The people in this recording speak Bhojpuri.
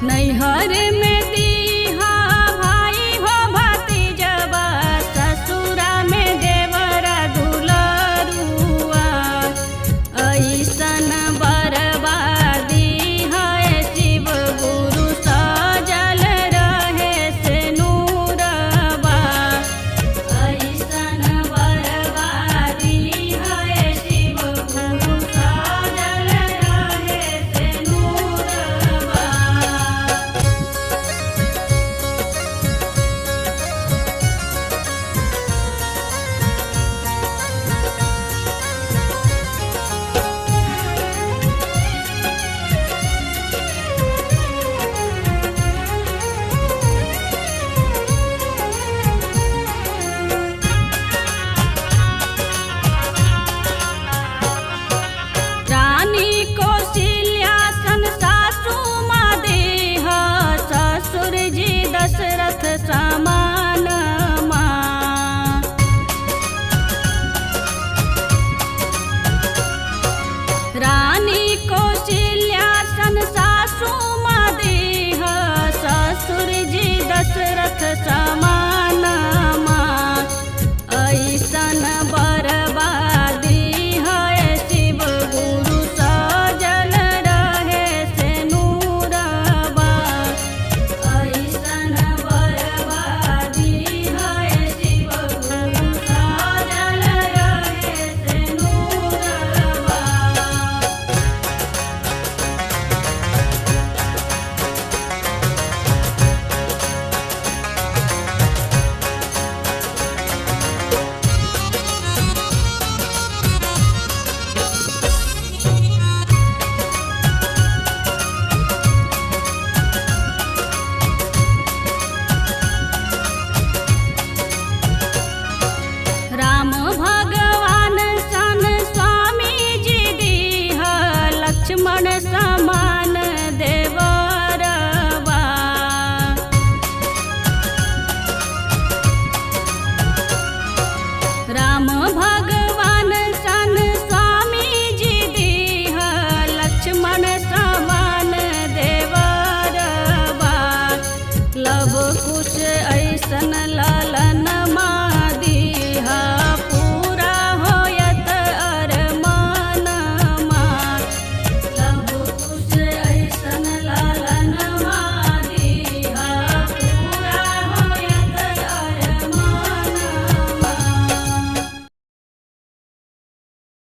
नैहर में दीहा भाई हो भतीजवा, ससुरा में देवरा दुलरुआ। ऐसन बर्बादी है शिव गुरु सजल रहे से नूरबा। ऐसन बर्बादी है शिव गुरु सजल रहे से नूरबा। रानी कौशल्यासन सासू माँ देह, ससुर जी दशरथ समान माँ। रानी कौशल्यासन सासू माँ देह, ससुर जी दशरथ समान माँ। ऐसन बर्बादी है शिव गुरु सजल रहे से नूरबा। ऐसन बर्बादी है शिव गुरु सजल रहे से नूरबा। राम भगवान सन स्वामी जी दीह, लक्ष्मण समान देवरबा। राम भगवान सन स्वामी जी दीह, लक्ष्मण समान देवरबा। लव कुश ऐसन